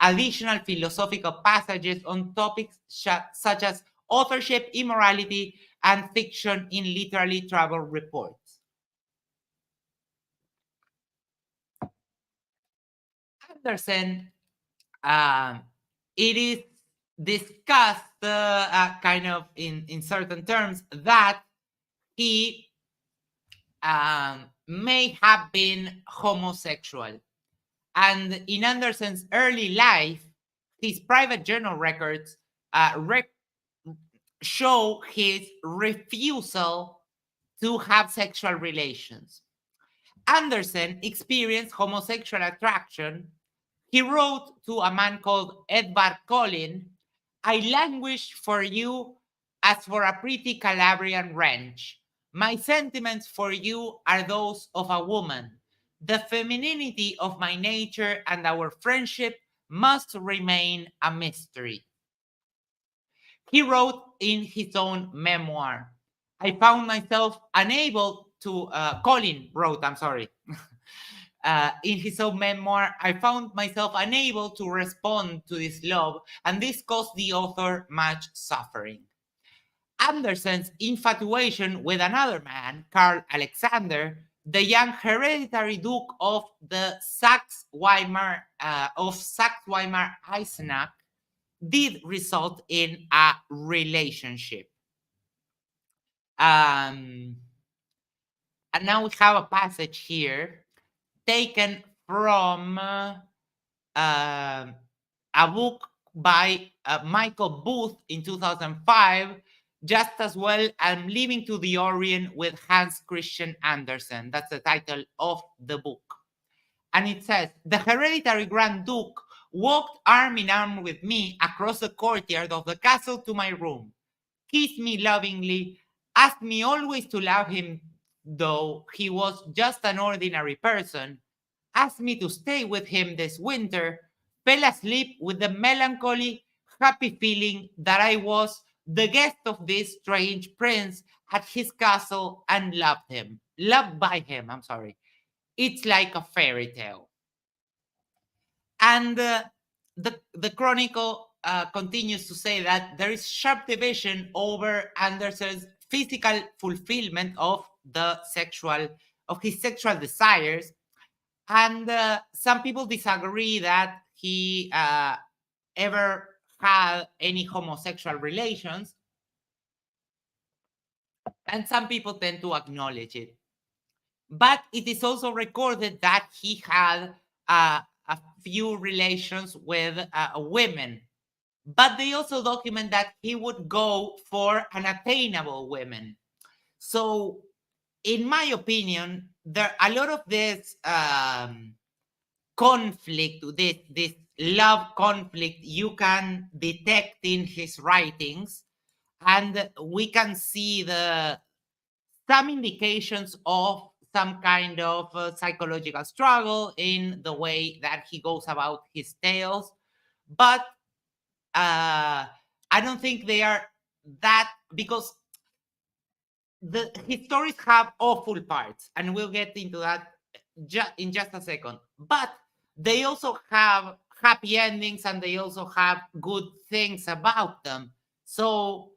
additional philosophical passages on topics such as authorship, immorality, and fiction in literary travel reports. Anderson, it is discussed kind of in certain terms that he may have been homosexual. And in Anderson's early life, his private journal records show his refusal to have sexual relations. Anderson experienced homosexual attraction. He wrote to a man called Edvard Collin, "I languish for you as for a pretty Calabrian wench. My sentiments for you are those of a woman. The femininity of my nature and our friendship must remain a mystery." He wrote in his own memoir, "I found myself unable to," Collin wrote, I'm sorry. In his own memoir, "I found myself unable to respond to this love, and this caused the author much suffering." Anderson's infatuation with another man, Karl Alexander, the young hereditary Duke of the Saxe-Weimar-Eisenach, did result in a relationship. And now we have a passage here taken from a book by Michael Booth in 2005, just as well, "I'm Leaving to the Orient with Hans Christian Andersen." That's the title of the book. And it says, "The hereditary Grand Duke walked arm in arm with me across the courtyard of the castle to my room, kissed me lovingly, asked me always to love him, though he was just an ordinary person, asked me to stay with him this winter, fell asleep with the melancholy, happy feeling that I was the guest of this strange prince at his castle and loved by him, I'm sorry. It's like a fairy tale." And the chronicle continues to say that there is sharp division over Anderson's physical fulfillment of his sexual desires. And some people disagree that he ever had any homosexual relations. And some people tend to acknowledge it. But it is also recorded that he had a few relations with women. But they also document that he would go for unattainable women. So, in my opinion, a lot of this conflict, this love conflict, you can detect in his writings, and we can see some indications of some kind of psychological struggle in the way that he goes about his tales. But I don't think they are that, because his stories have awful parts, and we'll get into that in just a second. But they also have happy endings, and they also have good things about them. So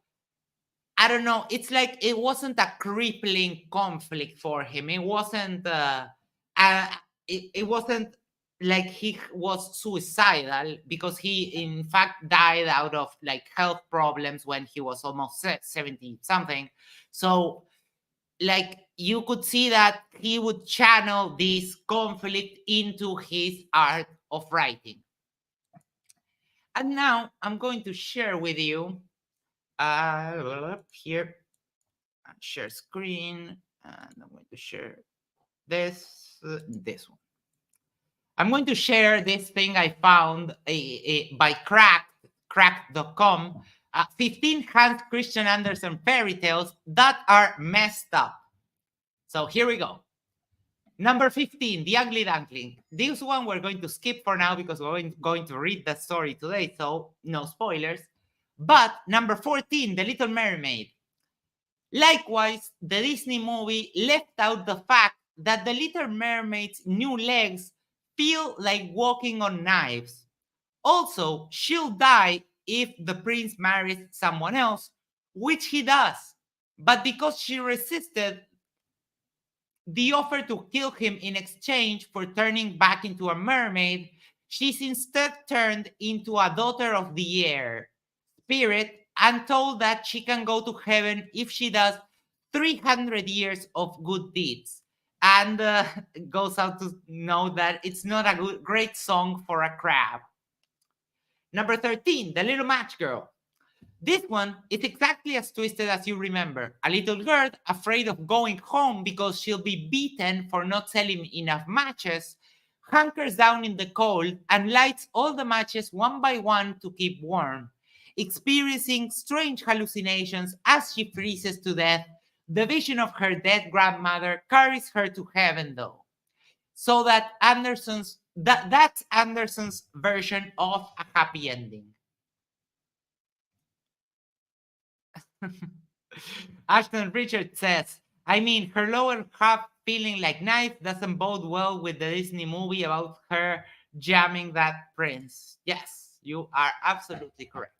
I don't know. It's like it wasn't a crippling conflict for him. It wasn't. It wasn't like he was suicidal, because he in fact died out of like health problems when he was almost 70 something. So like you could see that he would channel this conflict into his art of writing. And now I'm going to share with you here, share screen, and I'm going to share this one. I'm going to share this thing I found by cracked.com, 15 Hans Christian Andersen fairy tales that are messed up. So here we go. Number 15, The Ugly Duckling. This one we're going to skip for now because we're going to read the story today, so no spoilers. But number 14, The Little Mermaid. Likewise, the Disney movie left out the fact that the Little Mermaid's new legs feel like walking on knives. Also, she'll die if the prince marries someone else, which he does. But because she resisted the offer to kill him in exchange for turning back into a mermaid, she's instead turned into a daughter of the air spirit and told that she can go to heaven if she does 300 years of good deeds. And goes out to know that it's not a great song for a crab. Number 13, The Little Match Girl. This one is exactly as twisted as you remember. A little girl, afraid of going home because she'll be beaten for not selling enough matches, hunkers down in the cold and lights all the matches one by one to keep warm. Experiencing strange hallucinations as she freezes to death, the vision of her dead grandmother carries her to heaven, though. So that's Anderson's version of a happy ending. Ashton Richard says, I mean, her lower half feeling like knife doesn't bode well with the Disney movie about her jamming that prince. Yes, you are absolutely correct.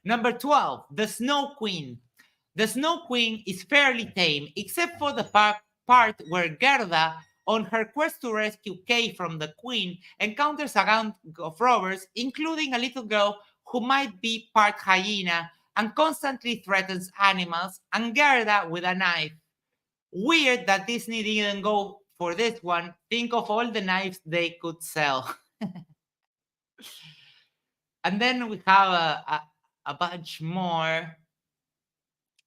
Number 12, The Snow Queen. The Snow Queen is fairly tame, except for the part where Gerda, on her quest to rescue Kay from the Queen, encounters a gang of robbers, including a little girl who might be part hyena and constantly threatens animals, and Gerda with a knife. Weird that Disney didn't go for this one. Think of all the knives they could sell. And then we have a bunch more.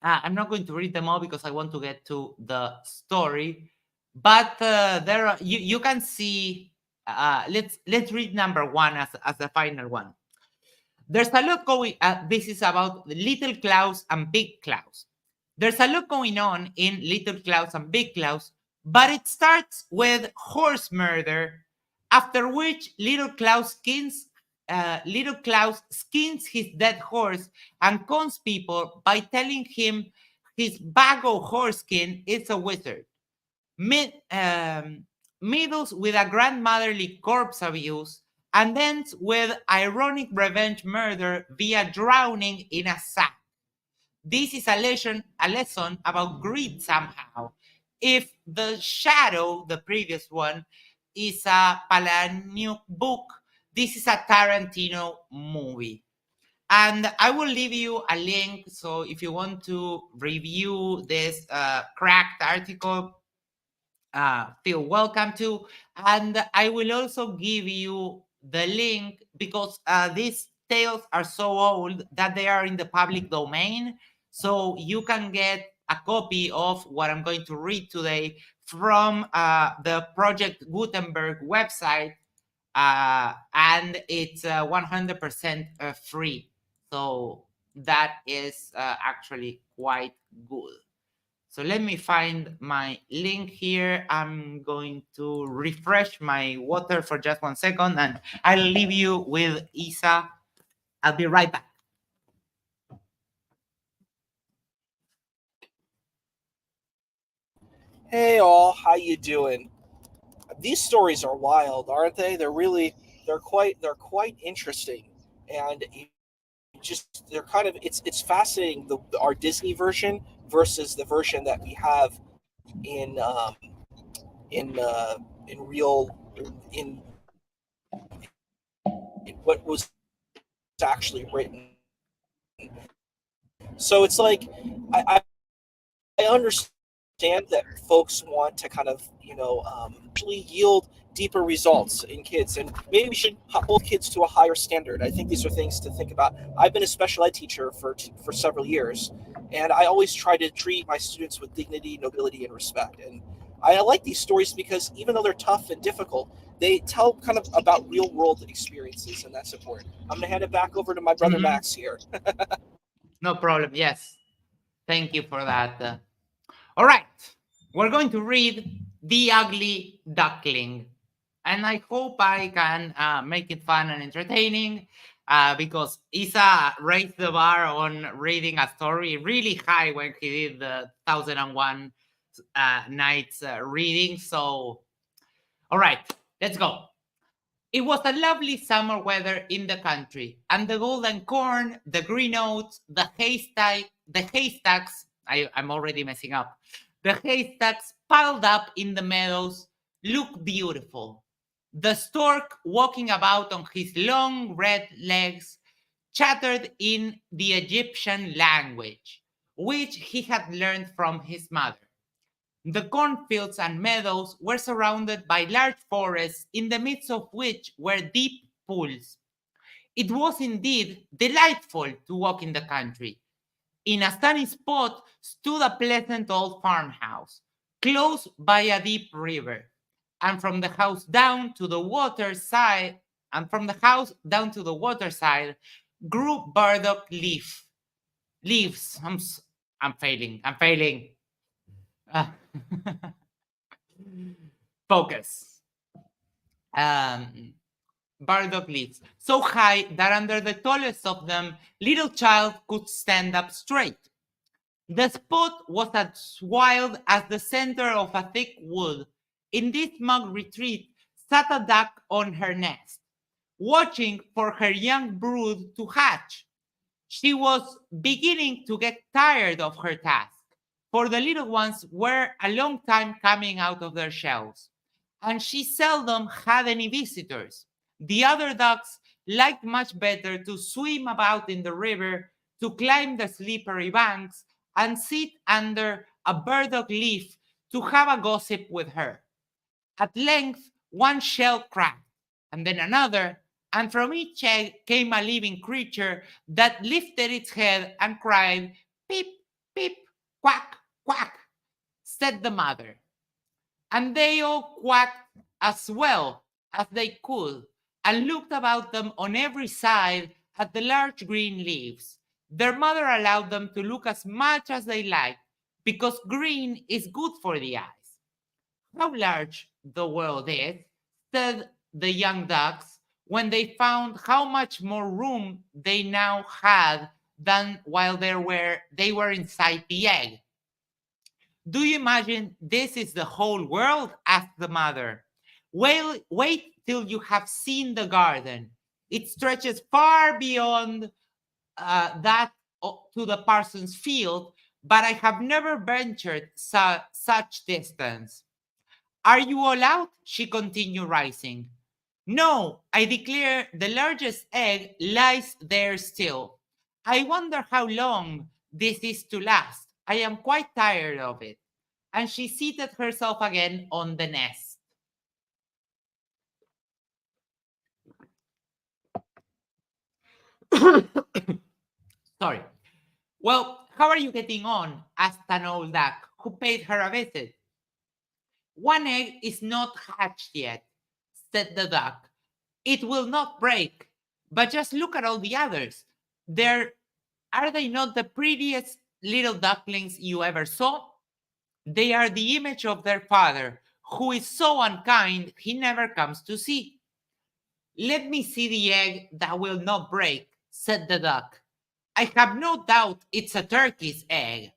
I'm not going to read them all because I want to get to the story. But there are, you can see. Let's read number one as the final one. There's a lot going. This is about Little Klaus and Big Klaus. There's a lot going on in Little Klaus and Big Klaus, but it starts with horse murder, after which Little Klaus skins his dead horse and cons people by telling him his bag of horse skin is a wizard. Middles with a grandmotherly corpse abuse, and ends with ironic revenge murder via drowning in a sack. This is a lesson about greed somehow. If The Shadow, the previous one, is a Palahniuk book, this is a Tarantino movie. And I will leave you a link. So if you want to review this cracked article, feel welcome to. And I will also give you the link because these tales are so old that they are in the public domain. So you can get a copy of what I'm going to read today from the Project Gutenberg website. And it's 100% free. So that is actually quite good. So let me find my link here. I'm going to refresh my water for just 1 second and I'll leave you with Isa. I'll be right back. Hey all, how you doing? These stories are wild, aren't they? They're quite interesting, and they're kind of it's fascinating our Disney version versus the version that we have in in real in, in what was actually written. So it's like I understand that folks want to kind of actually yield deeper results in kids, and maybe we should hold kids to a higher standard. I think these are things to think about. I've been a special ed teacher for several years, and I always try to treat my students with dignity, nobility, and respect. And I like these stories because even though they're tough and difficult, they tell kind of about real world experiences, and that's important. I'm gonna hand it back over to my brother Max here. No problem. Yes. Thank you for that. All right. We're going to read The Ugly Duckling. And I hope I can make it fun and entertaining because Isa raised the bar on reading a story really high when he did the 1001 Nights reading. So, all right, let's go. It was a lovely summer weather in the country, and the golden corn, the green oats, the haystacks, I'm already messing up, the haystacks piled up in the meadows looked beautiful. The stork, walking about on his long red legs, chattered in the Egyptian language, which he had learned from his mother. The cornfields and meadows were surrounded by large forests, in the midst of which were deep pools. It was indeed delightful to walk in the country. In a sunny spot stood a pleasant old farmhouse, close by a deep river, and from the house down to the waterside, grew burdock leaves. I'm failing. Uh, Focus. Burdock leaves, so high that under the tallest of them, little child could stand up straight. The spot was as wild as the center of a thick wood. In this smug retreat sat a duck on her nest, watching for her young brood to hatch. She was beginning to get tired of her task, for the little ones were a long time coming out of their shells, and she seldom had any visitors. The other ducks liked much better to swim about in the river, to climb the slippery banks, and sit under a burdock leaf to have a gossip with her. At length, one shell cracked, and then another, and from each egg came a living creature that lifted its head and cried, "Peep, peep, quack, quack," said the mother. And they all quacked as well as they could, and looked about them on every side at the large green leaves. Their mother allowed them to look as much as they liked, because green is good for the eyes. "How large the world is," said the young ducks, when they found how much more room they now had than while they were inside the egg. "Do you imagine this is the whole world?" asked the mother. "Well, wait till you have seen the garden. It stretches far beyond that to the parson's field, but I have never ventured such distance. Are you all out?" she continued, rising. "No, I declare the largest egg lies there still. I wonder how long this is to last. I am quite tired of it." And she seated herself again on the nest. Sorry. "Well, how are you getting on?" asked an old duck who paid her a visit. "One egg is not hatched yet," said the duck. "It will not break. But just look at all the others. Are they not the prettiest little ducklings you ever saw? They are the image of their father, who is so unkind he never comes to see." "Let me see the egg that will not break," said the duck. "I have no doubt it's a turkey's egg.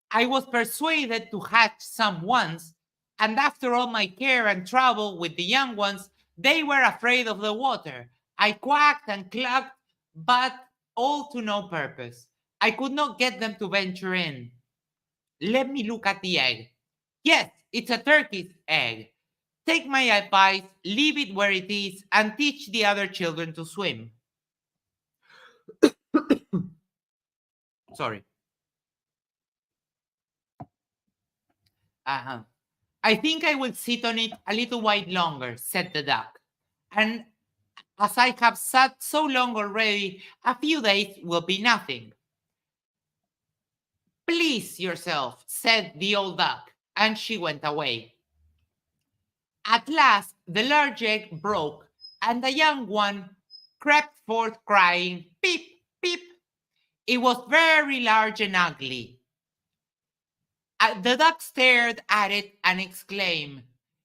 I was persuaded to hatch some once, and after all my care and trouble with the young ones, they were afraid of the water. I quacked and clucked, but all to no purpose. I could not get them to venture in. Let me look at the egg. Yes, it's a turkey's egg. Take my advice, leave it where it is, and teach the other children to swim." Sorry. "I think I will sit on it a little while longer," said the duck. "And as I have sat so long already, a few days will be nothing." "Please yourself," said the old duck, and she went away. At last the large egg broke, and the young one crept forth crying, "Peep, peep." It was very large and ugly. The duck stared at it and exclaimed,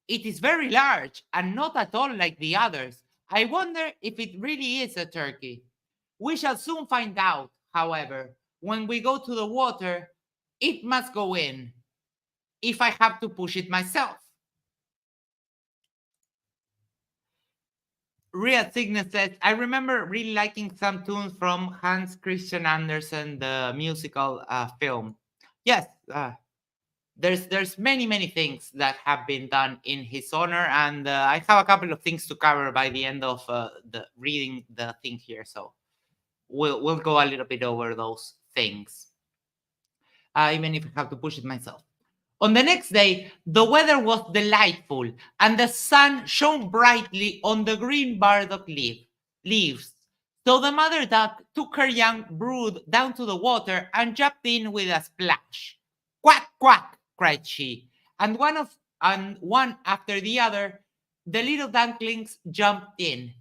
"It is very large and not at all like the others. I wonder if it really is a turkey. We shall soon find out, however. When we go to the water, it must go in, if I have to push it myself." Ria Signet says, I remember really liking some tunes from Hans Christian Andersen, the musical film. Yes, there's many things that have been done in his honor, and I have a couple of things to cover by the end of the reading the thing here. So we'll go a little bit over those things, even if I have to push it myself. On the next day, the weather was delightful, and the sun shone brightly on the green burdock leaves. So the mother duck took her young brood down to the water and jumped in with a splash. Quack, quack, cried she, and one after the other, the little ducklings jumped in.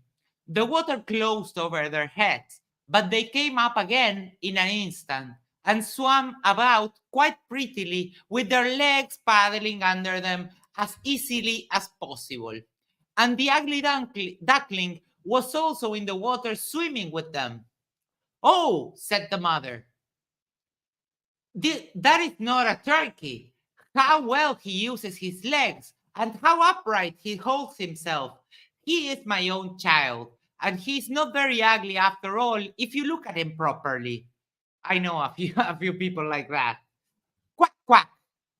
The water closed over their heads, but they came up again in an instant and swam about quite prettily with their legs paddling under them as easily as possible. And the ugly duckling was also in the water swimming with them. Oh, said the mother, that is not a turkey. How well he uses his legs and how upright he holds himself. He is my own child, and he's not very ugly after all if you look at him properly. I know a few people like that. Quack, quack.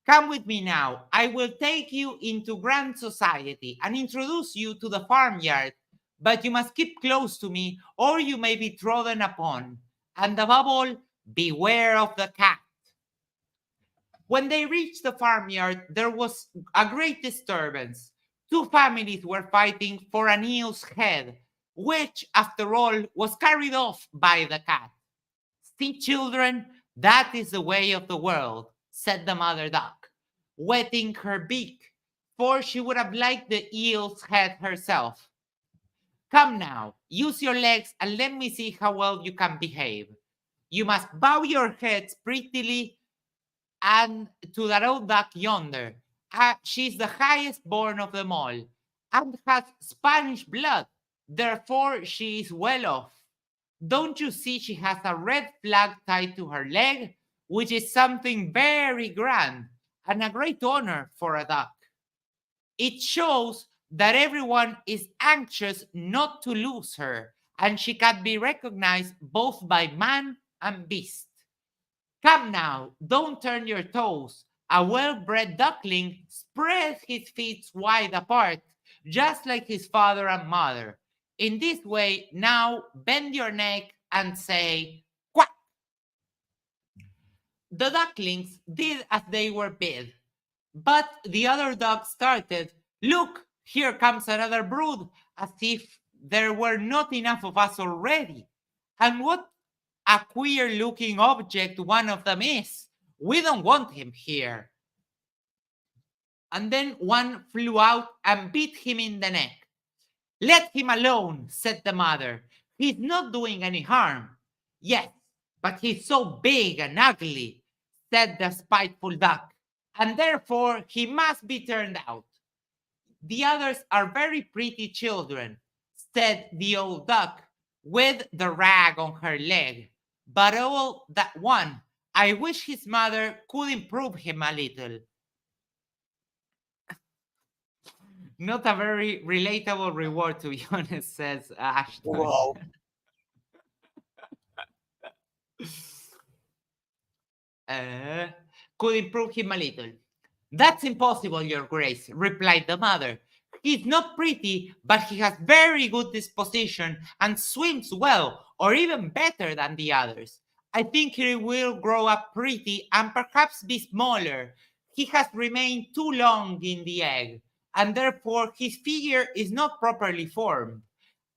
Come with me now. I will take you into grand society and introduce you to the farmyard. But you must keep close to me, or you may be trodden upon. And above all, beware of the cat. When they reached the farmyard, there was a great disturbance. Two families were fighting for an eel's head, which, after all, was carried off by the cat. See, children, that is the way of the world, said the mother duck, wetting her beak, for she would have liked the eel's head herself. Come now, use your legs and let me see how well you can behave. You must bow your heads prettily and to that old duck yonder. She's the highest born of them all, and has Spanish blood. Therefore, she is well off. Don't you see she has a red flag tied to her leg, which is something very grand and a great honor for a duck? It shows that everyone is anxious not to lose her, and she can be recognized both by man and beast. Come now, don't turn your toes. A well-bred duckling spreads his feet wide apart, just like his father and mother. In this way, now bend your neck and say, quack. The ducklings did as they were bid, but the other ducks started, look, here comes another brood, as if there were not enough of us already. And what a queer looking object one of them is. We don't want him here. And then one flew out and bit him in the neck. Let him alone, said the mother. He's not doing any harm. Yes, but he's so big and ugly, said the spiteful duck, and therefore he must be turned out. The others are very pretty children, said the old duck, with the rag on her leg. But all that one, I wish his mother could improve him a little. Not a very relatable reward, to be honest, says Ashton. Whoa. Could improve him a little. That's impossible, Your Grace, replied the mother. He's not pretty, but he has very good disposition and swims well, or even better than the others. I think he will grow up pretty and perhaps be smaller. He has remained too long in the egg, and therefore his figure is not properly formed.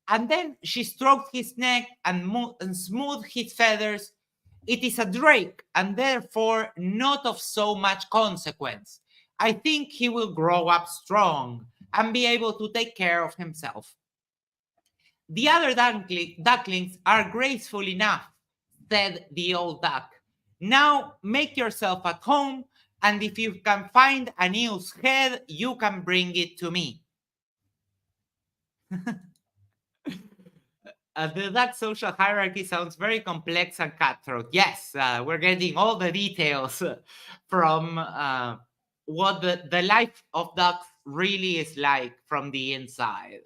And then she stroked his neck and smoothed his feathers. It is a drake, and therefore not of so much consequence. I think he will grow up strong and be able to take care of himself. The other ducklings are graceful enough, said the old duck. Now make yourself at home, and if you can find an eel's head, you can bring it to me. The duck social hierarchy sounds very complex and cutthroat. Yes, we're getting all the details from what the life of ducks really is like from the inside.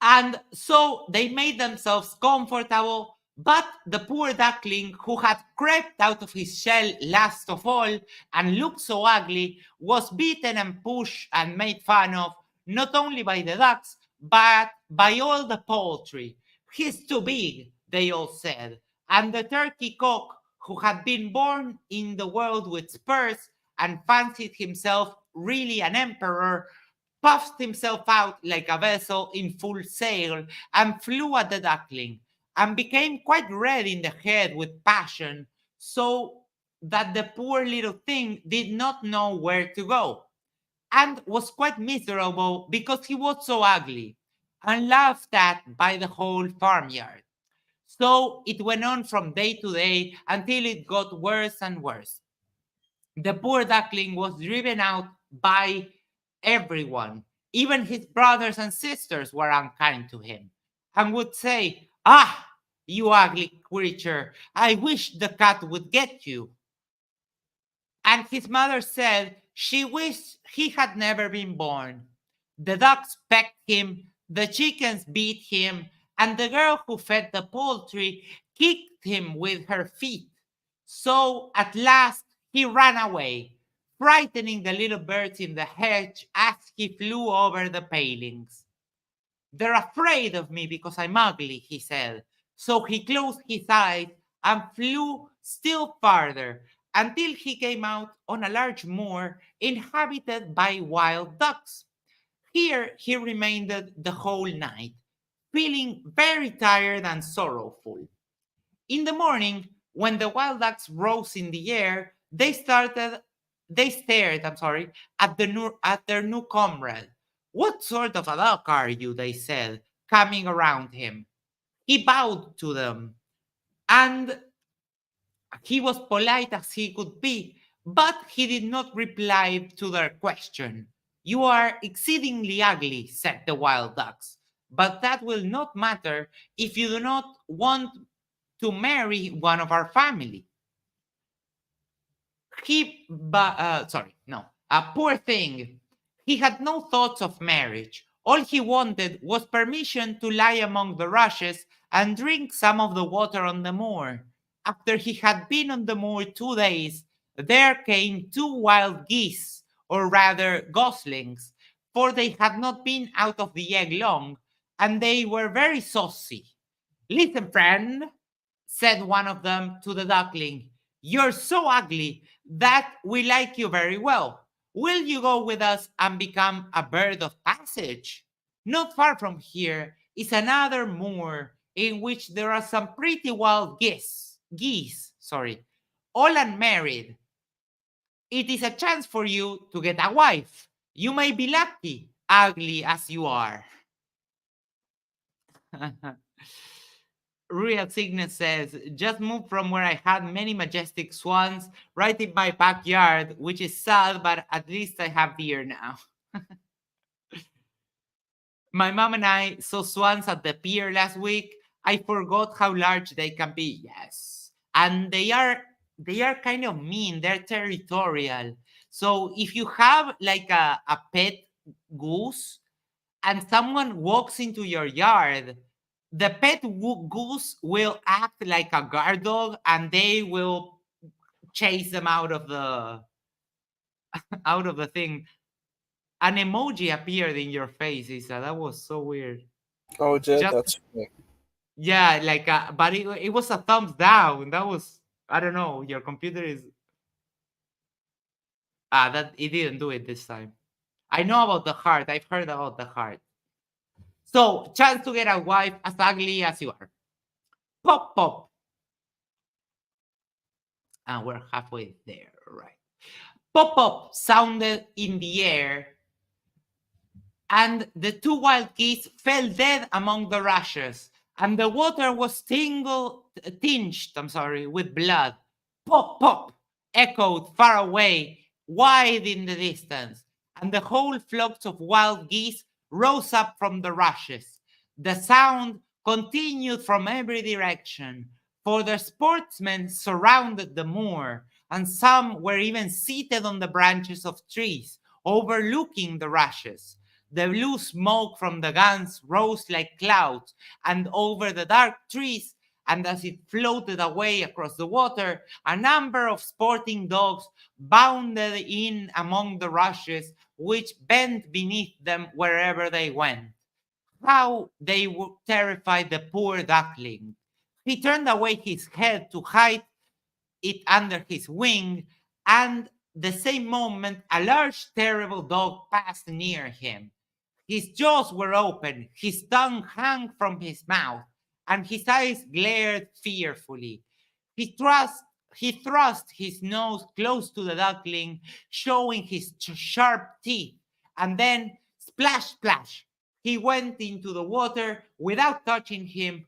And so they made themselves comfortable, but the poor duckling, who had crept out of his shell last of all and looked so ugly, was beaten and pushed and made fun of, not only by the ducks, but by all the poultry. He's too big, they all said. And the turkey cock, who had been born in the world with spurs and fancied himself really an emperor, puffed himself out like a vessel in full sail and flew at the duckling and became quite red in the head with passion, so that the poor little thing did not know where to go and was quite miserable because he was so ugly and laughed at by the whole farmyard. So it went on from day to day until it got worse and worse. The poor duckling was driven out by everyone. Even his brothers and sisters were unkind to him and would say, "Ah, you ugly creature, I wish the cat would get you." And his mother said she wished he had never been born. The ducks pecked him, the chickens beat him, and the girl who fed the poultry kicked him with her feet. So at last he ran away, frightening the little birds in the hedge as he flew over the palings. "They're afraid of me because I'm ugly," he said. So he closed his eyes and flew still farther until he came out on a large moor inhabited by wild ducks. Here he remained the whole night, feeling very tired and sorrowful. In the morning, when the wild ducks rose in the air, they stared, at their new comrade. "What sort of a duck are you?" they said, coming around him. He bowed to them, and he was polite as he could be, but he did not reply to their question. "You are exceedingly ugly," said the wild ducks, "but that will not matter if you do not want to marry one of our family." A poor thing. He had no thoughts of marriage. All he wanted was permission to lie among the rushes and drink some of the water on the moor. After he had been on the moor 2 days, there came two wild geese, or rather goslings, for they had not been out of the egg long, and they were very saucy. "Listen, friend," said one of them to the duckling, "you're so ugly that we like you very well. Will you go with us and become a bird of passage? Not far from here is another moor in which there are some pretty wild geese, all unmarried. It is a chance for you to get a wife. You may be lucky, ugly as you are." Real Signet says, "Just moved from where I had many majestic swans right in my backyard, which is sad, but at least I have deer now." My mom and I saw swans at the pier last week. I forgot how large they can be. Yes. And they are kind of mean. They're territorial. So if you have like a pet goose and someone walks into your yard, the pet goose will act like a guard dog and they will chase them out of the thing. An emoji appeared in your face, Isa. That was so weird. Oh, did Just that's funny. yeah, like but it was a thumbs down. That was, I don't know. Your computer is that it didn't do it this time. I know about the heart. I've heard about the heart. So chance to get a wife as ugly as you are. Pop pop. And we're halfway there, right? Pop pop sounded in the air, and the two wild geese fell dead among the rushes, and the water was tinged with blood. Pop, pop, echoed far away, wide in the distance, and the whole flocks of wild geese rose up from the rushes. The sound continued from every direction, for the sportsmen surrounded the moor, and some were even seated on the branches of trees, overlooking the rushes. The blue smoke from the guns rose like clouds and over the dark trees, and as it floated away across the water, a number of sporting dogs bounded in among the rushes, which bent beneath them wherever they went. How they terrified the poor duckling. He turned away his head to hide it under his wing, and the same moment a large, terrible dog passed near him. His jaws were open, his tongue hung from his mouth, and his eyes glared fearfully. He thrust, he thrust his nose close to the duckling, showing his sharp teeth, and then splash, splash, he went into the water without touching him.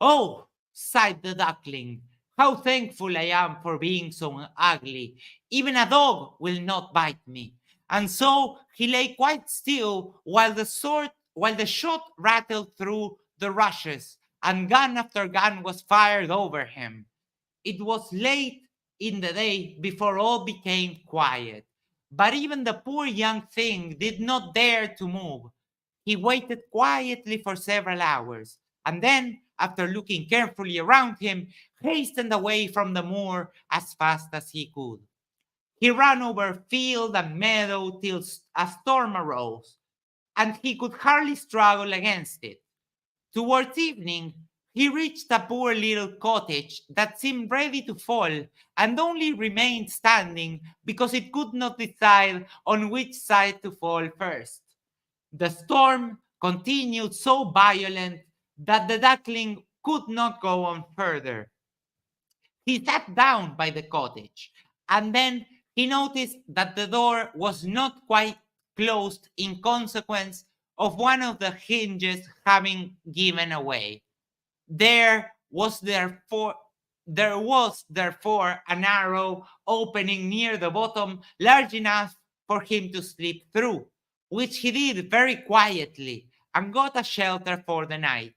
Oh, sighed the duckling, how thankful I am for being so ugly. Even a dog will not bite me. And so he lay quite still while the shot rattled through the rushes, and gun after gun was fired over him. It was late in the day before all became quiet. But even the poor young thing did not dare to move. He waited quietly for several hours, and then, after looking carefully around him, hastened away from the moor as fast as he could. He ran over field and meadow till a storm arose, and he could hardly struggle against it. Towards evening, he reached a poor little cottage that seemed ready to fall and only remained standing because it could not decide on which side to fall first. The storm continued so violent that the duckling could not go on further. He sat down by the cottage, and then he noticed that the door was not quite closed in consequence of one of the hinges having given away. There was therefore a narrow opening near the bottom large enough for him to slip through, which he did very quietly and got a shelter for the night.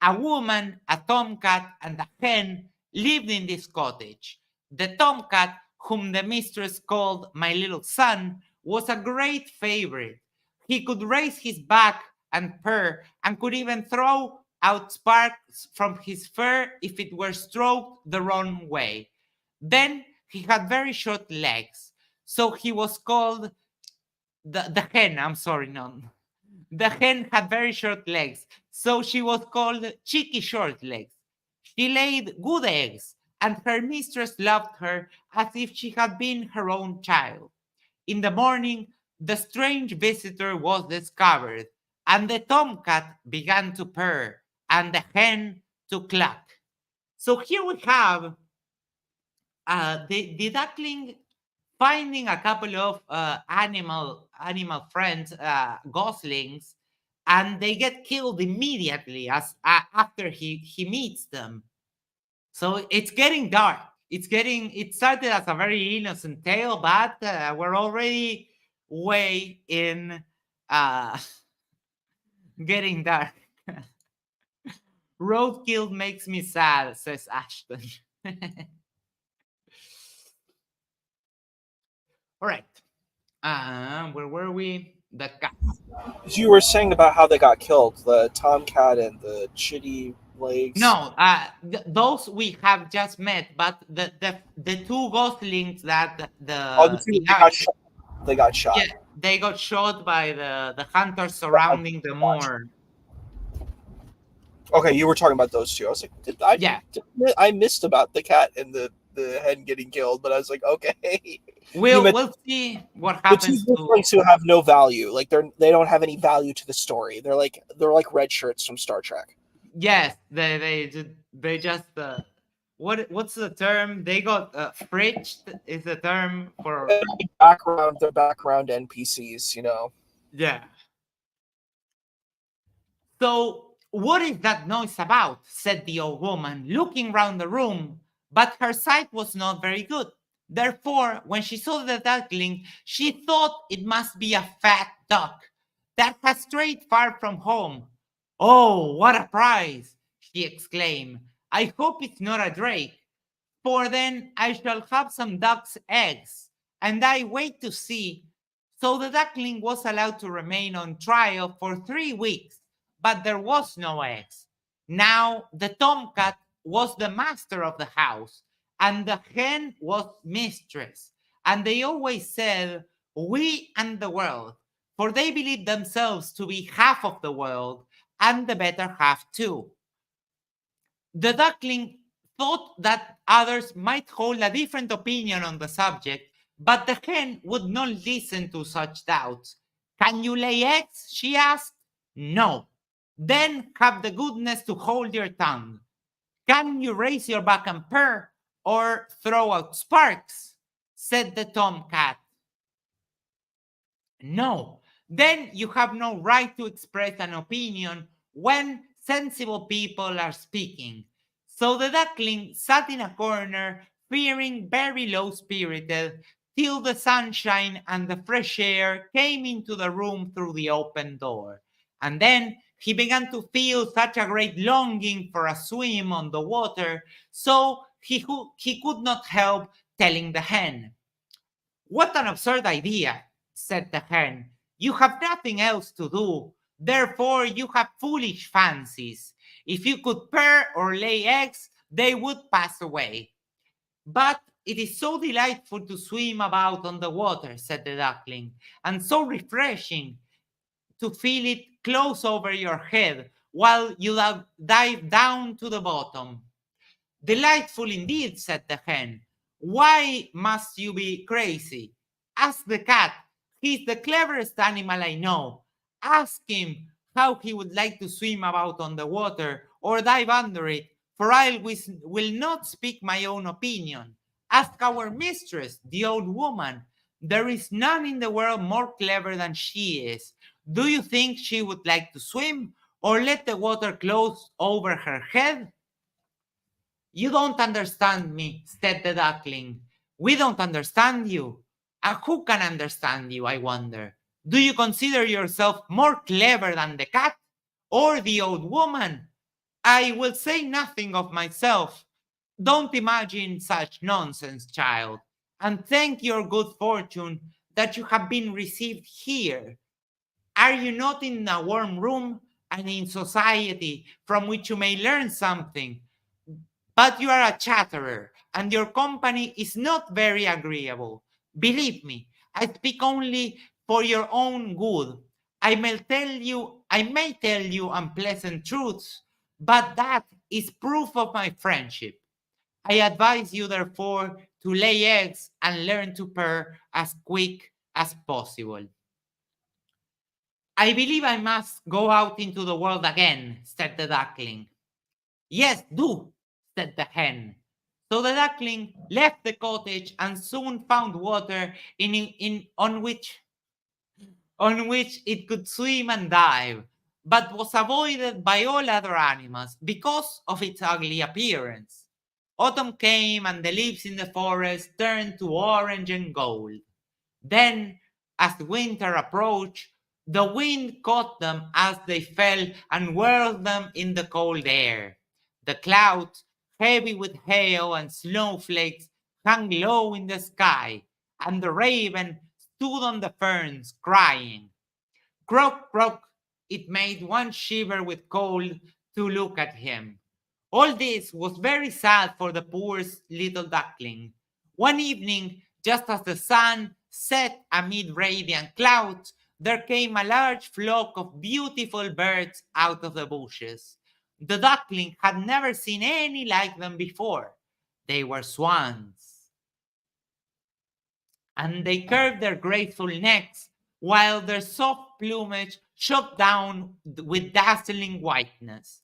A woman, a tomcat, and a hen lived in this cottage. The tomcat, whom the mistress called my little son, was a great favorite. He could raise his back and purr, and could even throw out sparks from his fur if it were stroked the wrong way. Then he had very short legs, so he was called the hen. I'm sorry, no. The hen had very short legs, so she was called Cheeky Short Legs. She laid good eggs, and her mistress loved her as if she had been her own child. In the morning, the strange visitor was discovered, and the tomcat began to purr, and the hen to cluck. So here we have the duckling finding a couple of animal friends, goslings, and they get killed immediately as after he meets them. So it's getting dark. It started as a very innocent tale, but we're already way in uh, getting dark. Roadkill makes me sad, says Ashton. All right. Where were we? The cat. You were saying about how they got killed, the tomcat and the chitty legs. No, those we have just met, but the two goslings that the two, they got shot. Yeah, they got shot by the hunters surrounding the moor. Okay, you were talking about those two. I was like, I missed about the cat and the hen getting killed, but I was like, okay. We'll see what happens. The two goslings who have no value, like they don't have any value to the story. They're like red shirts from Star Trek. Yes, they just what's the term? They got fridged is the term for the background NPCs, you know. Yeah. So what is that noise about? Said the old woman, looking round the room, but her sight was not very good. Therefore, when she saw the duckling, she thought it must be a fat duck that had strayed far from home. Oh, what a prize! She exclaimed. I hope it's not a drake, for then I shall have some duck's eggs, and I wait to see. So the duckling was allowed to remain on trial for 3 weeks, but there was no eggs. Now the tomcat was the master of the house, and the hen was mistress. And they always said, "We and the world," for they believed themselves to be half of the world and the better half too. The duckling thought that others might hold a different opinion on the subject, but the hen would not listen to such doubts. "Can you lay eggs?" she asked. "No." "Then have the goodness to hold your tongue. Can you raise your back and purr or throw out sparks?" said the tomcat. "No." "Then you have no right to express an opinion when sensible people are speaking." So the duckling sat in a corner, fearing very low spirited, till the sunshine and the fresh air came into the room through the open door. And then he began to feel such a great longing for a swim on the water, so he could not help telling the hen. "What an absurd idea," said the hen. "You have nothing else to do, therefore you have foolish fancies. If you could purr or lay eggs, they would pass away." "But it is so delightful to swim about on the water," said the duckling, "and so refreshing to feel it close over your head while you dive down to the bottom." "Delightful indeed," said the hen. "Why must you be crazy? Ask the cat. He's the cleverest animal I know. Ask him how he would like to swim about on the water or dive under it, for will not speak my own opinion. Ask our mistress, the old woman. There is none in the world more clever than she is. Do you think she would like to swim or let the water close over her head?" "You don't understand me," said the duckling. "We don't understand you. And who can understand you, I wonder? Do you consider yourself more clever than the cat or the old woman? I will say nothing of myself. Don't imagine such nonsense, child, and thank your good fortune that you have been received here. Are you not in a warm room and in society from which you may learn something? But you are a chatterer, and your company is not very agreeable. Believe me, I speak only for your own good. I may tell you unpleasant truths, but that is proof of my friendship. I advise you, therefore, to lay eggs and learn to purr as quick as possible." "I believe I must go out into the world again," said the duckling. "Yes, do," said the hen. So the duckling left the cottage and soon found water on which it could swim and dive, but was avoided by all other animals because of its ugly appearance. Autumn came and the leaves in the forest turned to orange and gold. Then, as winter approached, the wind caught them as they fell and whirled them in the cold air. The clouds, heavy with hail and snowflakes, hung low in the sky, and the raven stood on the ferns crying. "Croak, croak!" It made one shiver with cold to look at him. All this was very sad for the poor little duckling. One evening, just as the sun set amid radiant clouds, there came a large flock of beautiful birds out of the bushes. The duckling had never seen any like them before. They were swans, and they curved their graceful necks while their soft plumage shot down with dazzling whiteness.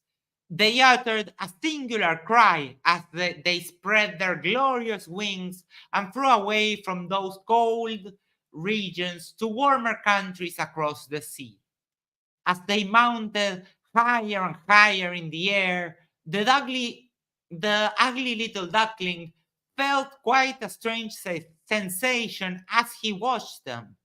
They uttered a singular cry as they spread their glorious wings and flew away from those cold regions to warmer countries across the sea. As they mounted higher and higher in the air, the ugly little duckling felt quite a strange sensation as he watched them.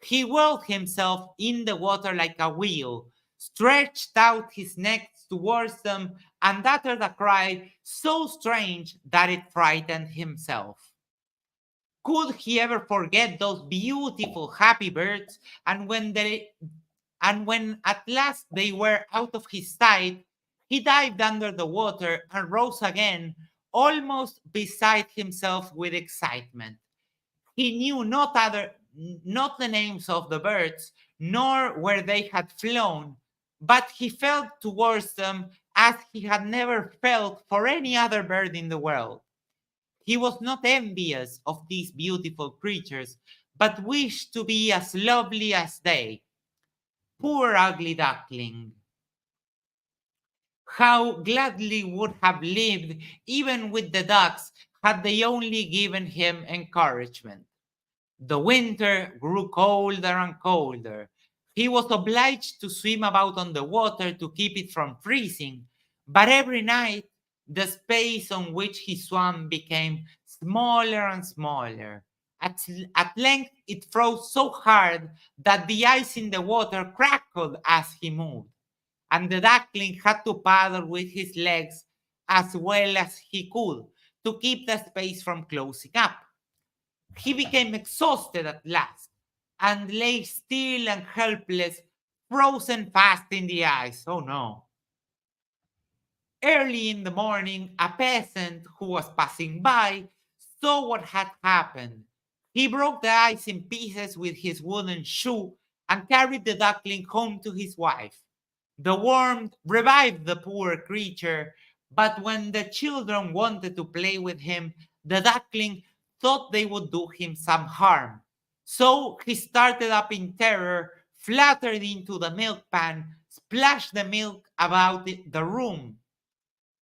He whirled himself in the water like a wheel, stretched out his neck towards them, and uttered a cry so strange that it frightened himself. Could he ever forget those beautiful, happy birds? And when at last they were out of his sight, he dived under the water and rose again, almost beside himself with excitement. He knew not the names of the birds, nor where they had flown, but he felt towards them as he had never felt for any other bird in the world. He was not envious of these beautiful creatures, but wished to be as lovely as they. Poor ugly duckling! How gladly would have lived even with the ducks had they only given him encouragement. The winter grew colder and colder. He was obliged to swim about on the water to keep it from freezing, but every night the space on which he swam became smaller and smaller. At length it froze so hard that the ice in the water crackled as he moved, and the duckling had to paddle with his legs as well as he could to keep the space from closing up. He became exhausted at last and lay still and helpless, frozen fast in the ice. Oh no. Early in the morning, a peasant who was passing by saw what had happened. He broke the ice in pieces with his wooden shoe and carried the duckling home to his wife. The warmth revived the poor creature, but when the children wanted to play with him, the duckling thought they would do him some harm. So he started up in terror, fluttered into the milk pan, splashed the milk about the room.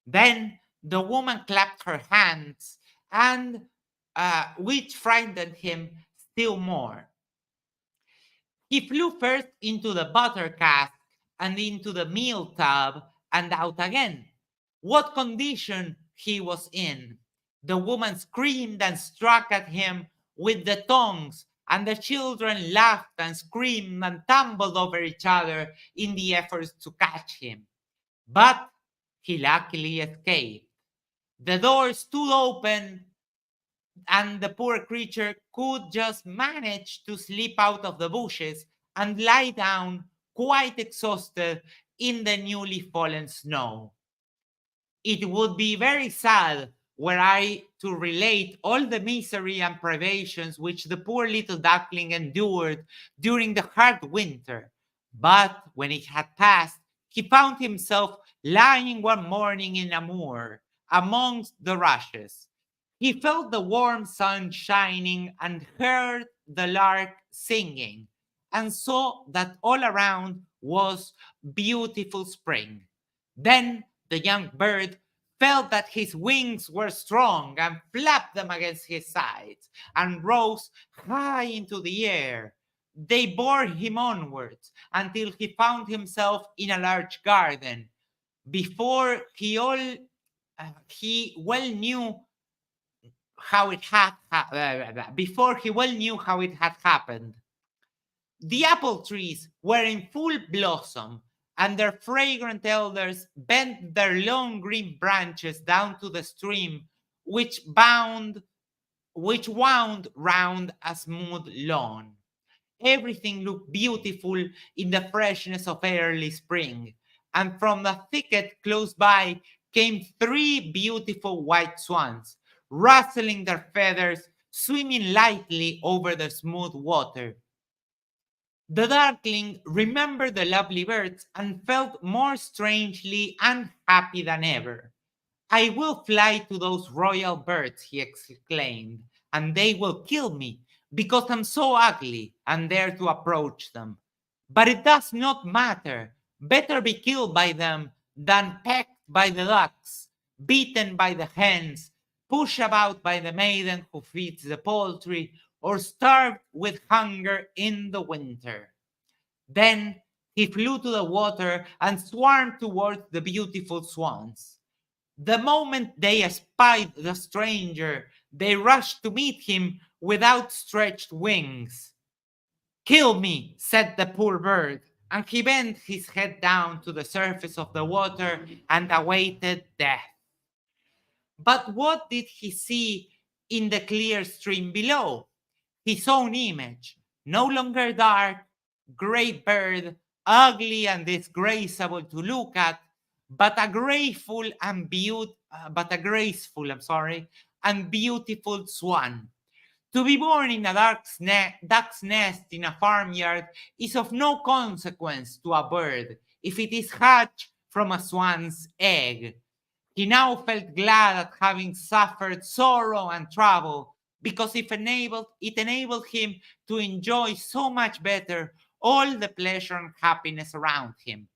Then the woman clapped her hands, and which frightened him still more. He flew first into the butter cask and into the meal tub and out again. What condition he was in! The woman screamed and struck at him with the tongs, and the children laughed and screamed and tumbled over each other in the efforts to catch him. But he luckily escaped. The door stood open, and the poor creature could just manage to slip out of the bushes and lie down quite exhausted in the newly fallen snow. It would be very sad were I to relate all the misery and privations which the poor little duckling endured during the hard winter. But when it had passed, he found himself lying one morning in a moor amongst the rushes. He felt the warm sun shining and heard the lark singing, and saw that all around was beautiful spring. Then the young bird felt that his wings were strong and flapped them against his sides and rose high into the air. They bore him onwards until he found himself in a large garden. Before he well knew how it had before he well knew how it had happened. The apple trees were in full blossom, and their fragrant elders bent their long green branches down to the stream, which wound round a smooth lawn. Everything looked beautiful in the freshness of early spring, and from the thicket close by came three beautiful white swans, rustling their feathers, swimming lightly over the smooth water. The darkling remembered the lovely birds and felt more strangely unhappy than ever. I will fly to those royal birds, he exclaimed, and they will kill me because I'm so ugly and dare to approach them. But it does not matter. Better be killed by them than pecked by the ducks, beaten by the hens, pushed about by the maiden who feeds the poultry, or starved with hunger in the winter. Then he flew to the water and swarmed towards the beautiful swans. The moment they espied the stranger, they rushed to meet him with outstretched wings. Kill me, said the poor bird, and he bent his head down to the surface of the water and awaited death. But what did he see in the clear stream below. His own image, no longer dark, gray bird, ugly and disgraceful to look at, but a graceful and and beautiful swan. To be born in a duck's nest in a farmyard is of no consequence to a bird if it is hatched from a swan's egg. He now felt glad at having suffered sorrow and trouble because it enabled him to enjoy so much better all the pleasure and happiness around him.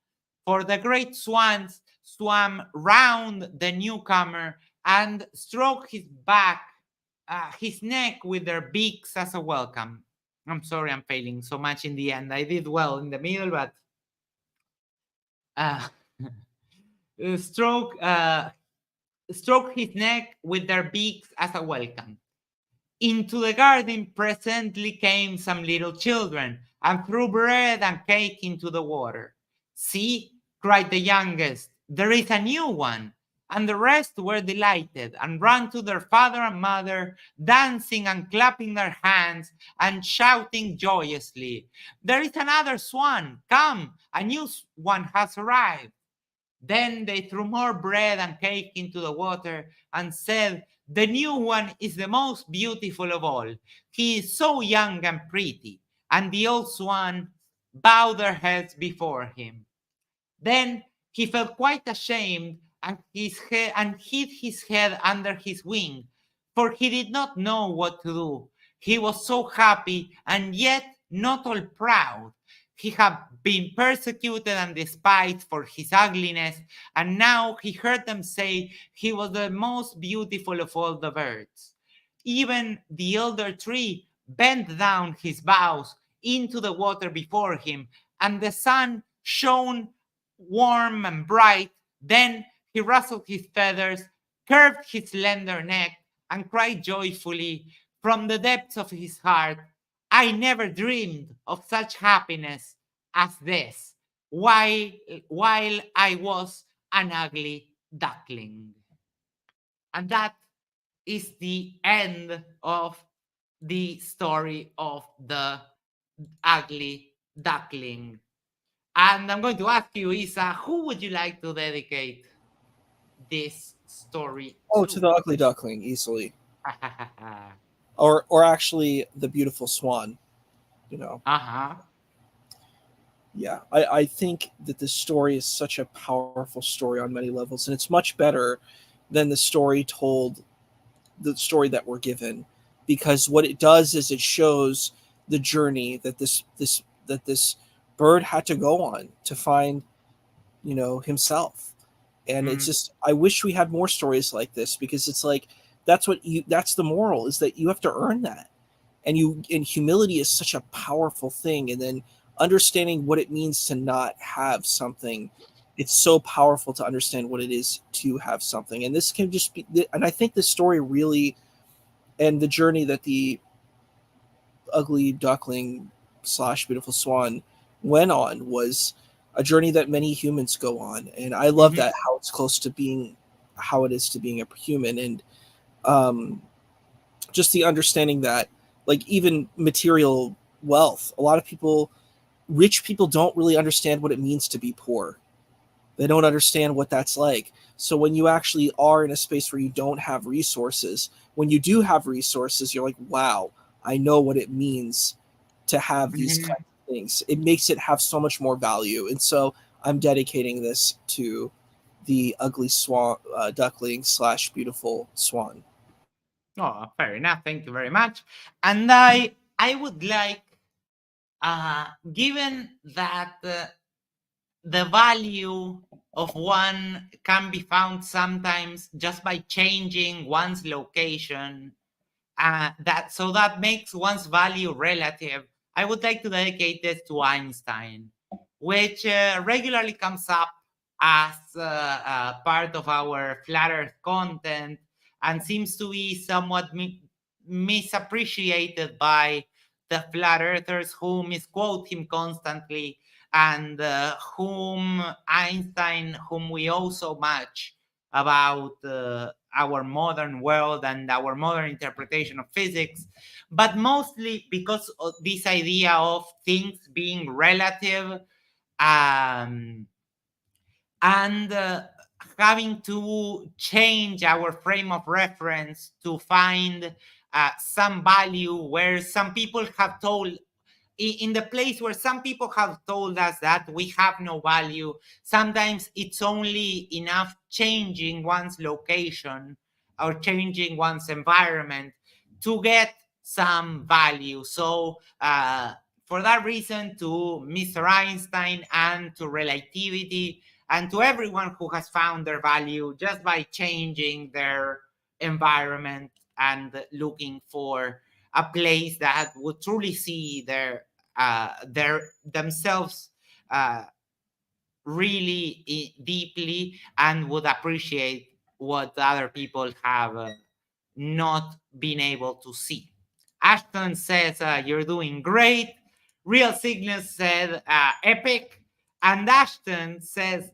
For the great swans swam round the newcomer and stroked his neck with their beaks as a welcome. I'm sorry I'm failing so much in the end. I did well in the middle, but uh, stroke stroke his neck with their beaks as a welcome. Into the garden presently came some little children and threw bread and cake into the water. See, cried the youngest, there is a new one. And the rest were delighted and ran to their father and mother, dancing and clapping their hands and shouting joyously, there is another swan, come, a new one has arrived. Then they threw more bread and cake into the water and said, the new one is the most beautiful of all. He is so young and pretty. And the old swan bowed their heads before him. Then he felt quite ashamed and hid his head under his wing, for he did not know what to do. He was so happy and yet not all proud. He had been persecuted and despised for his ugliness, and now he heard them say he was the most beautiful of all the birds. Even the elder tree bent down his boughs into the water before him, and the sun shone warm and bright. Then he rustled his feathers, curved his slender neck, and cried joyfully from the depths of his heart, I never dreamed of such happiness as this while I was an ugly duckling. And that is the end of the story of the ugly duckling. And I'm going to ask you, Isa, who would you like to dedicate this story To the ugly duckling, easily. uh-huh. Or actually the beautiful swan, you know. Yeah, I think that this story is such a powerful story on many levels, and it's much better than the story that we're given, because what it does is it shows the journey that this bird had to go on to find, himself. And it's just, I wish we had more stories like this, because it's like that's the moral, is that you have to earn that. And humility is such a powerful thing. And then understanding what it means to not have something, it's so powerful to understand what it is to have something. And this can just be, and I think the story really, and the journey that the ugly duckling / beautiful swan went on, was a journey that many humans go on. And I love that, how it's close to being how it is to being a human. And just the understanding that, like, even material wealth, a lot of rich people don't really understand what it means to be poor. They don't understand what that's like. So when you actually are in a space where you don't have resources, when you do have resources, you're like, wow, I know what it means to have these kinds of things. It makes it have so much more value. And so I'm dedicating this to the ugly swan, duckling / beautiful swan. Oh, fair enough. Thank you very much. And I would like, given that the value of one can be found sometimes just by changing one's location, that makes one's value relative, I would like to dedicate this to Einstein, which regularly comes up as part of our flat earth content, and seems to be somewhat misappreciated by the flat earthers who misquote him constantly, and whom we owe so much, about our modern world and our modern interpretation of physics, but mostly because of this idea of things being relative, um, and having to change our frame of reference to find some value where some people have told, in the place where some people have told us that we have no value. Sometimes it's only enough changing one's location or changing one's environment to get some value. So for that reason, to Mr. Einstein and to relativity and to everyone who has found their value just by changing their environment and looking for a place that would truly see their themselves really deeply and would appreciate what other people have not been able to see. Ashton says, you're doing great. Real Cygnus said, epic. And Ashton says,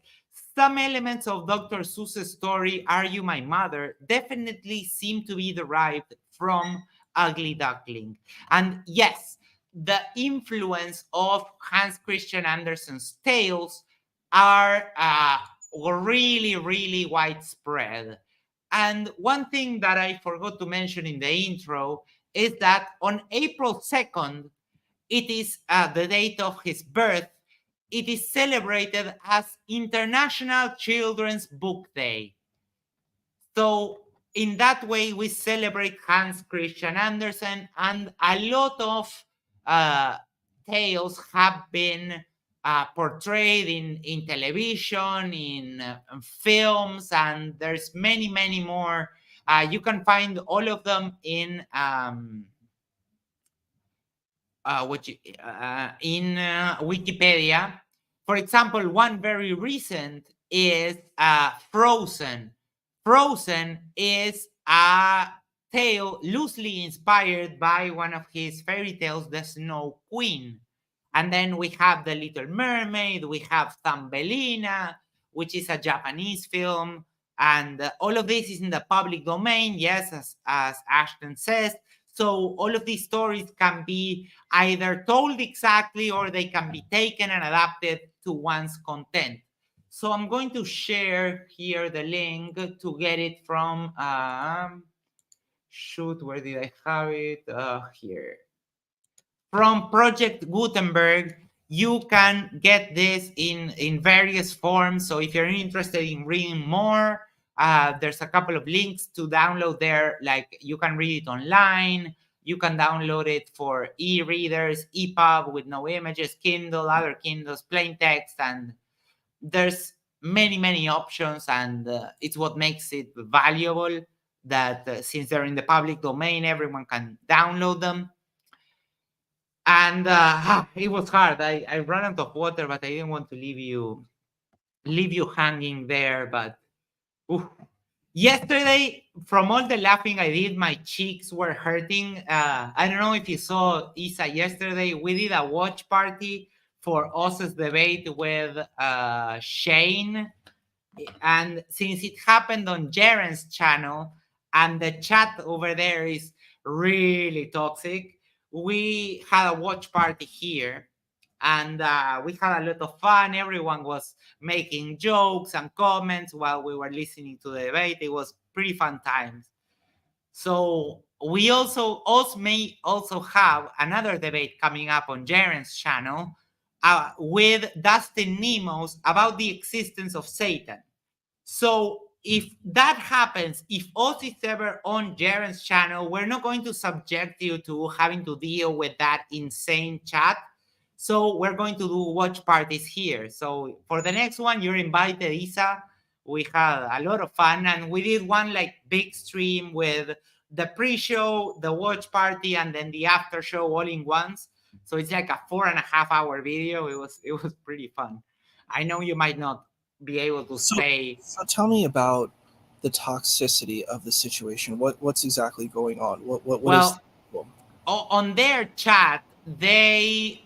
some elements of Dr. Seuss's story, Are You My Mother, definitely seem to be derived from Ugly Duckling. And yes, the influence of Hans Christian Andersen's tales are really, really widespread. And one thing that I forgot to mention in the intro is that on April 2nd, it is the date of his birth. It is celebrated as International Children's Book Day. So in that way, we celebrate Hans Christian Andersen, and a lot of tales have been portrayed in television, in films, and there's many, many more. You can find all of them in Wikipedia. For example, one very recent is Frozen. Frozen is a tale loosely inspired by one of his fairy tales, The Snow Queen. And then we have The Little Mermaid, we have Thumbelina, which is a Japanese film. And all of this is in the public domain, yes, as Ashton says. So all of these stories can be either told exactly or they can be taken and adapted to one's content. So I'm going to share here the link to get it from, shoot, where did I have it? Here. From Project Gutenberg, you can get this in various forms. So if you're interested in reading more, there's a couple of links to download there. Like you can read it online. You can download it for e-readers, EPUB with no images, Kindle, other Kindles, plain text, and there's many, many options. And it's what makes it valuable that since they're in the public domain, everyone can download them. And it was hard. I ran out of water, but I didn't want to leave you hanging there. But yesterday, from all the laughing I did, my cheeks were hurting. I don't know if you saw Isa yesterday. We did a watch party for Oz's debate with Shane, and since it happened on Jaren's channel, and the chat over there is really toxic, we had a watch party here, and we had a lot of fun. Everyone was making jokes and comments while we were listening to the debate. It was pretty fun times. So we may also have another debate coming up on Jaren's channel with Dustin Nemos about the existence of Satan. So if that happens, if Oz is ever on Jaren's channel, we're not going to subject you to having to deal with that insane chat. So we're going to do watch parties here. So for the next one, you're invited, Isa. We had a lot of fun, and we did one like big stream with the pre-show, the watch party, and then the after show all in once. So it's like a 4.5 hour video. It was pretty fun. I know you might not be able to stay. So tell me about the toxicity of the situation. What's exactly going on? What is on their chat, they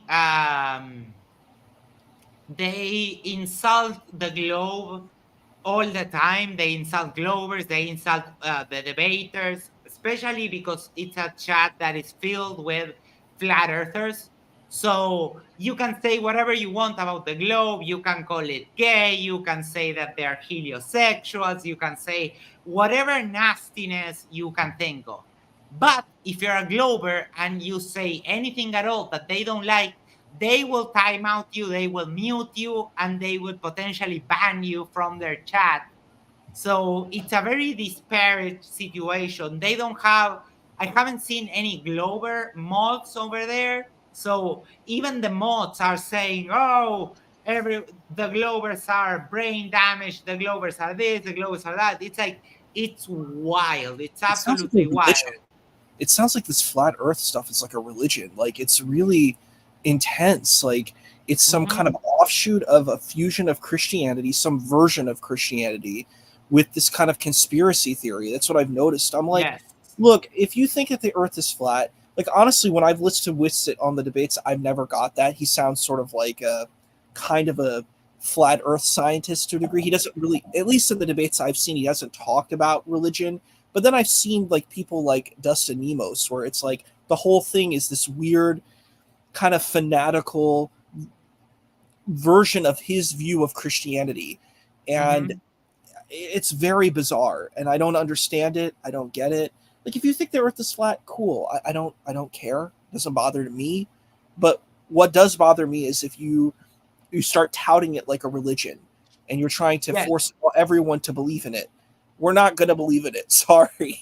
insult the globe all the time. They insult Glovers, they insult the debaters, especially because it's a chat that is filled with flat earthers. So you can say whatever you want about the globe. You can call it gay. You can say that they are heliosexuals. You can say whatever nastiness you can think of. But if you're a Glober and you say anything at all that they don't like, they will time out you, they will mute you, and they would potentially ban you from their chat. So it's a very disparate situation. They don't have, I haven't seen any Glober mods over there. So even the mods are saying, oh, the Glovers are brain damaged, the Glovers are this, the Glovers are that. It's like, it's wild. It's It sounds like a absolutely wild. religion. It sounds like this flat Earth stuff is like a religion. Like it's really intense. Like it's some kind of offshoot of a fusion of Christianity, some version of Christianity, with this kind of conspiracy theory. That's what I've noticed. I'm like, Yes. look, if you think that the Earth is flat, like honestly, when I've listened to Witsit on the debates, I've never got that. He sounds sort of like a kind of a flat Earth scientist to a degree. He doesn't really, at least in the debates I've seen, he hasn't talked about religion. But then I've seen like people like Dustin Nemos, where it's like the whole thing is this weird kind of fanatical version of his view of Christianity. And it's very bizarre, and I don't understand it. I don't get it. Like if you think the Earth is flat, cool. I don't care. It doesn't bother me. But what does bother me is if you start touting it like a religion and you're trying to force everyone to believe in it. We're not going to believe in it. Sorry.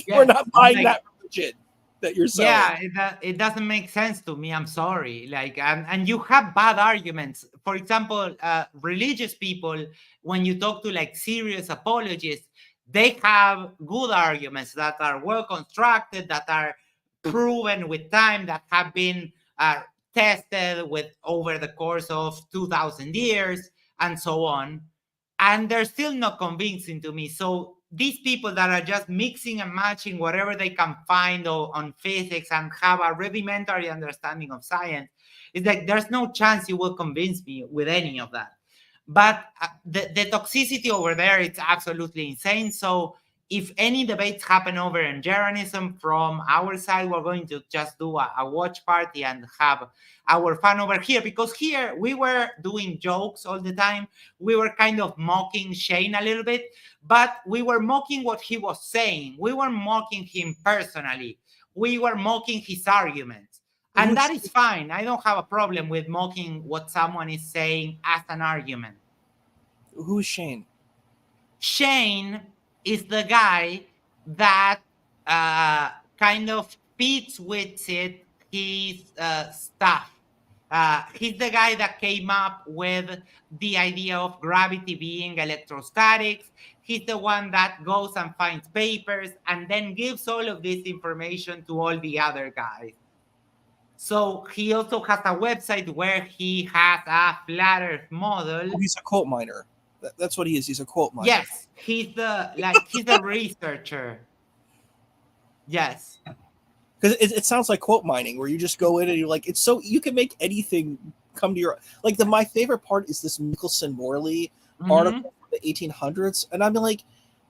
We're not buying that religion that you're selling. Yeah, it doesn't make sense to me. I'm sorry. Like, and you have bad arguments. For example, religious people, when you talk to like serious apologists, they have good arguments that are well constructed, that are proven with time, that have been tested with over the course of 2,000 years and so on. And they're still not convincing to me. So these people that are just mixing and matching whatever they can find on physics and have a rudimentary understanding of science, it's like there's no chance you will convince me with any of that. But the toxicity over there, it's absolutely insane. So if any debates happen over Engeronism from our side, we're going to just do a watch party and have our fun over here, because here we were doing jokes all the time. We were kind of mocking Shane a little bit, but we were mocking what he was saying. We were mocking him personally. We were mocking his arguments. And that is fine. I don't have a problem with mocking what someone is saying as an argument. Who is Shane? Shane is the guy that kind of fits with it, his stuff. He's the guy that came up with the idea of gravity being electrostatics. He's the one that goes and finds papers and then gives all of this information to all the other guys. So he also has a website where he has a flat Earth model. Oh, he's a quote miner. That's what he is. He's a quote miner. Yes, he's a researcher. Yes. Because it sounds like quote mining, where you just go in and you're like, it's so you can make anything come to your like. My favorite part is this Michelson Morley article from the 1800s, and I'm like,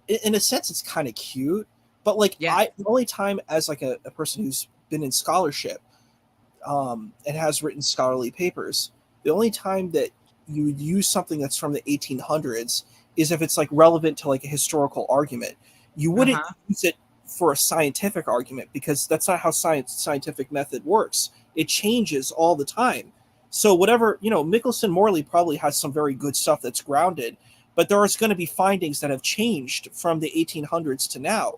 in a sense, it's kind of cute, but like the only time as like a person who's been in scholarship, and has written scholarly papers, the only time that you would use something that's from the 1800s is if it's like relevant to like a historical argument. You wouldn't use it for a scientific argument, because that's not how scientific method works. It changes all the time. So whatever, Michelson Morley probably has some very good stuff that's grounded, but there is going to be findings that have changed from the 1800s to now.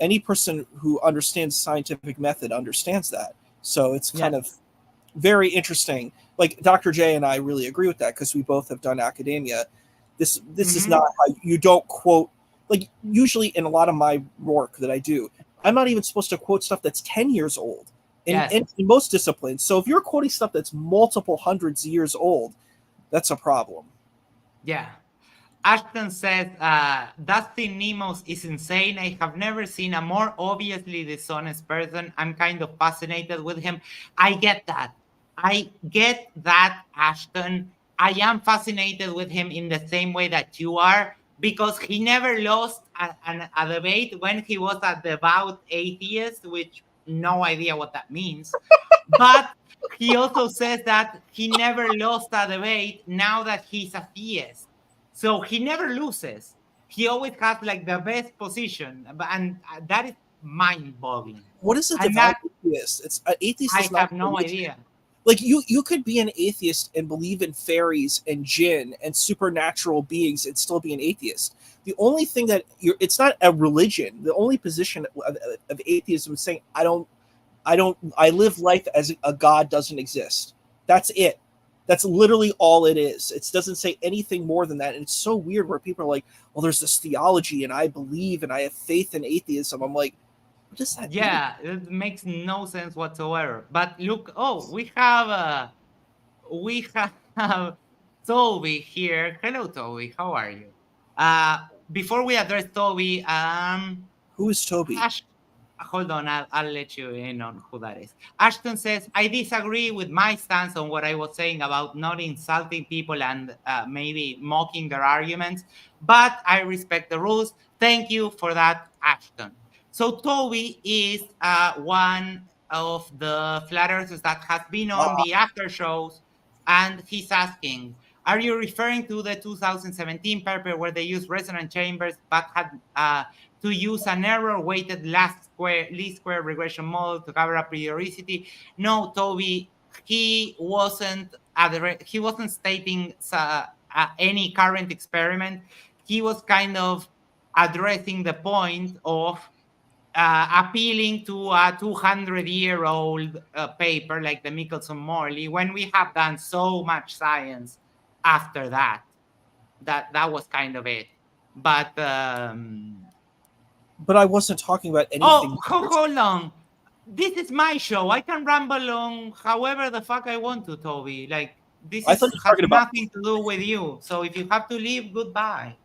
Any person who understands scientific method understands that. So it's kind of very interesting. Like Dr. J and I really agree with that, because we both have done academia. This is not how you don't quote. Like usually in a lot of my work that I do, I'm not even supposed to quote stuff that's 10 years old in most disciplines. So if you're quoting stuff that's multiple hundreds of years old, that's a problem. Yeah. Ashton says, Dustin Nemos is insane. I have never seen a more obviously dishonest person. I'm kind of fascinated with him. I get that, Ashton. I am fascinated with him in the same way that you are. because he never lost a debate when he was a devout atheist, which no idea what that means. But he also says that he never lost a debate now that he's a theist. So he never loses. He always has like the best position, and that is mind-boggling. What is a And devout that atheist? It's an atheist I is not have a no religion. idea. Like you could be an atheist and believe in fairies and jinn and supernatural beings and still be an atheist. The only thing that it's not a religion. The only position of atheism is saying I live life as a God doesn't exist. That's it. That's literally all it is. It doesn't say anything more than that. And it's so weird where people are like, well, there's this theology and I believe and I have faith in atheism. I'm like, what does that mean? Yeah, it makes no sense whatsoever. But look, we have Toby here. Hello, Toby. How are you? Before we address Toby, Who is Toby? hold on, I'll let you in on who that is. Ashton says, I disagree with my stance on what I was saying about not insulting people and maybe mocking their arguments, but I respect the rules. Thank you for that, Ashton. So Toby is one of the flat earthers that has been on the after shows, and he's asking, are you referring to the 2017 paper where they used resonant chambers but had to use an error-weighted least square regression model to cover up periodicity? No, Toby, he wasn't stating any current experiment. He was kind of addressing the point of appealing to a 200-year-old paper like the Michelson-Morley when we have done so much science after that. That was kind of it. But I wasn't talking about anything. Oh, hold on. This is my show. I can ramble on however the fuck I want to, Toby. Like, this has nothing to do with you. So if you have to leave, goodbye.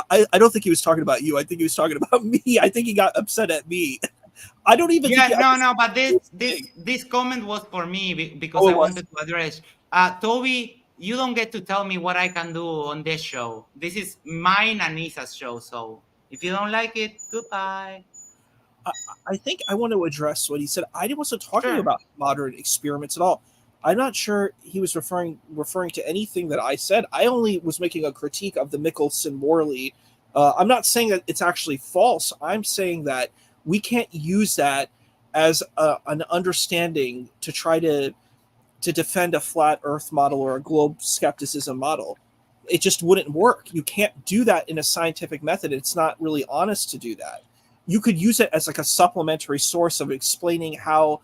I don't think he was talking about you. I think he was talking about me. I think he got upset at me. I don't even. Yeah, but this comment was for me because I wanted to address. Toby, you don't get to tell me what I can do on this show. This is mine and Isa's show. So if you don't like it, goodbye. I think I want to address what he said. I wasn't talking about modern experiments at all. I'm not sure he was referring to anything that I said. I only was making a critique of the Michelson-Morley. I'm not saying that it's actually false. I'm saying that we can't use that as an understanding to try to defend a flat Earth model or a globe skepticism model. It just wouldn't work. You can't do that in a scientific method. It's not really honest to do that. You could use it as like a supplementary source of explaining how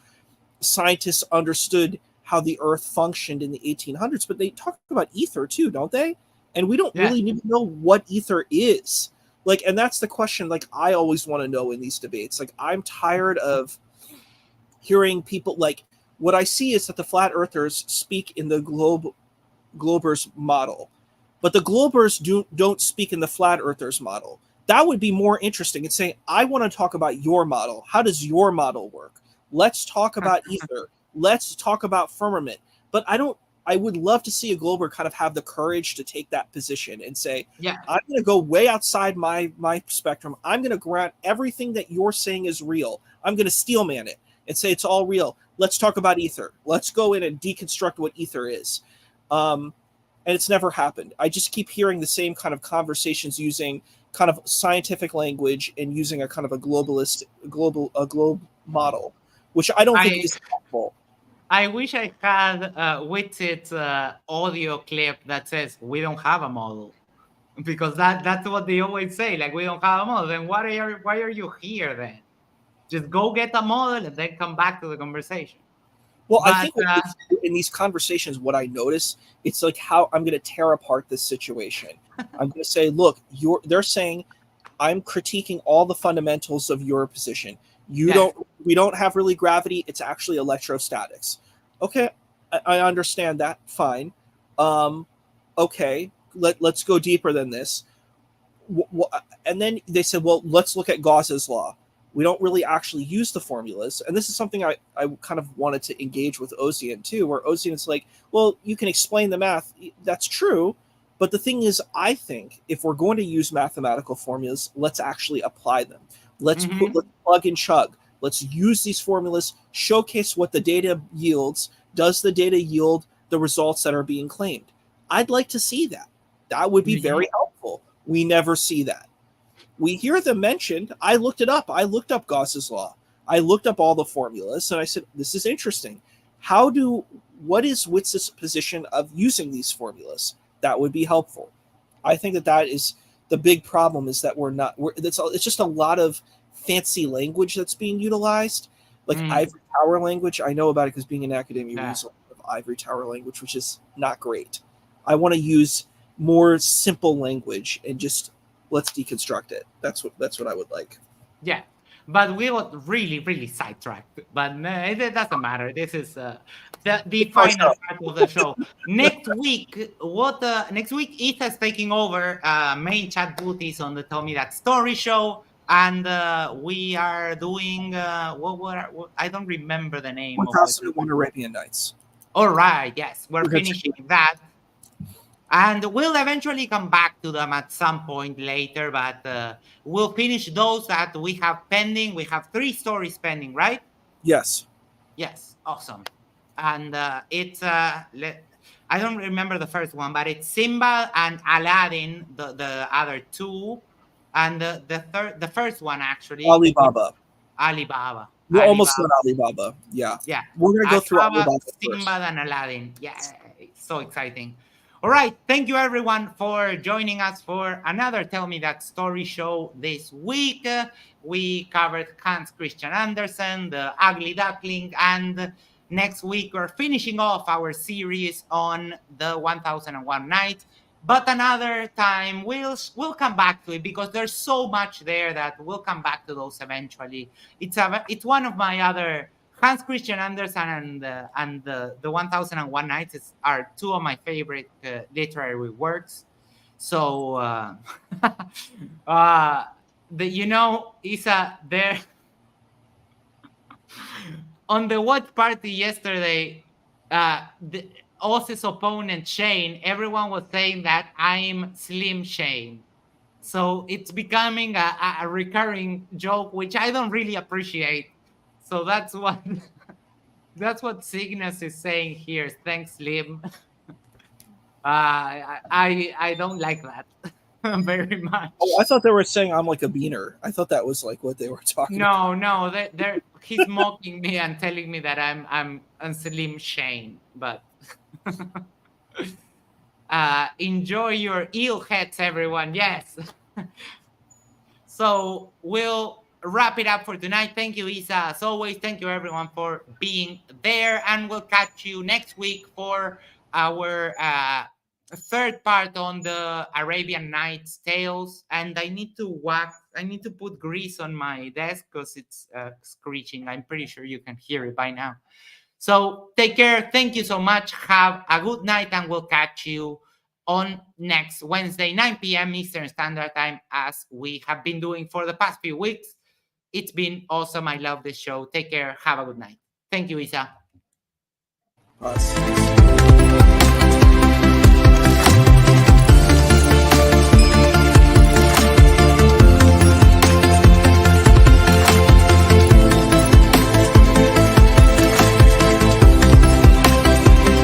scientists understood how the Earth functioned in the 1800s, but they talk about ether too, don't they? And we don't really need to know what ether is. Like, and that's the question, like, I always want to know in these debates. Like, I'm tired of hearing people, like, what I see is that the flat earthers speak in the globers model, but the globers don't speak in the flat earthers model. That would be more interesting. It's saying, I want to talk about your model. How does your model work? Let's talk about ether. Let's talk about firmament. But I would love to see a glober kind of have the courage to take that position and say, I'm going to go way outside my spectrum. I'm going to grant everything that you're saying is real. I'm going to steelman it and say it's all real. Let's talk about ether. Let's go in and deconstruct what ether is. And it's never happened. I just keep hearing the same kind of conversations using kind of scientific language and using a kind of a globe model, which I don't think is helpful. I wish I had with it audio clip that says we don't have a model, because that's what they always say. Like, we don't have a model. Then why are you here then? Just go get a model and then come back to the conversation. Well, I think in these conversations, what I notice, it's like how I'm going to tear apart this situation. I'm going to say, look, they're saying I'm critiquing all the fundamentals of your position. We don't have really gravity. It's actually electrostatics. Okay, I understand that. Fine. Okay, let's go deeper than this. And then they said, well, let's look at Gauss's law. We don't really actually use the formulas. And this is something I kind of wanted to engage with Ossian too, where Ossian's like, well, you can explain the math. That's true. But the thing is, I think if we're going to use mathematical formulas, let's actually apply them. Let's plug and chug. Let's use these formulas, showcase what the data yields. Does the data yield the results that are being claimed? I'd like to see that. That would be very helpful. We never see that. We hear them mentioned. I looked it up. I looked up Gauss's law. I looked up all the formulas, and I said, this is interesting. What is Witz's position of using these formulas? That would be helpful. I think that is the big problem, is that it's just a lot of fancy language that's being utilized, like ivory tower language. I know about it because being an academia, we use a lot of ivory tower language, which is not great. I want to use more simple language and just let's deconstruct it. That's what I would like. Yeah, but we got really, really sidetracked. But it doesn't matter. This is the final part of the show. Next week, next week, Ethan's taking over. Main chat booth is on the Tell Me That Story show, and we are doing I don't remember the name. 1001 Arabian Nights. All right. Yes, we're finishing that. And we'll eventually come back to them at some point later, but we'll finish those that we have pending. We have 3 stories pending, right? Yes. Yes. Awesome. And it's, I don't remember the first one, but it's Simba and Aladdin, the other 2. And the first one, actually. Alibaba. We're almost done Alibaba. Yeah. Yeah. We're going to go through Alibaba Simba first. and Aladdin. Yeah. It's so exciting. All right. Thank you, everyone, for joining us for another Tell Me That Story show this week. We covered Hans Christian Andersen, The Ugly Duckling, and next week we're finishing off our series on the 1001 Nights. But another time we'll come back to it because there's so much there that we'll come back to those eventually. It's one of my other. Hans Christian Andersen and the 1001 Nights are 2 of my favorite literary works. So, Isa, there on the watch party yesterday, Oz's opponent Shane, everyone was saying that I'm Slim Shane. So it's becoming a recurring joke, which I don't really appreciate. So that's what Cygnus is saying here. Thanks, Slim. I don't like that very much. Oh, I thought they were saying I'm like a beaner. I thought that was like what they were talking about. No, he's mocking me and telling me that I'm Slim Shane. But enjoy your eel heads, everyone. Yes. So we'll wrap it up for tonight. Thank you, Isa. As always, thank you, everyone, for being there. And we'll catch you next week for our 3rd part on the Arabian Nights tales. And I need to put grease on my desk because it's screeching. I'm pretty sure you can hear it by now. So take care. Thank you so much. Have a good night, and we'll catch you on next Wednesday, 9 p.m. Eastern Standard Time, as we have been doing for the past few weeks. It's been awesome. I love this show. Take care. Have a good night. Thank you, Isa. Us.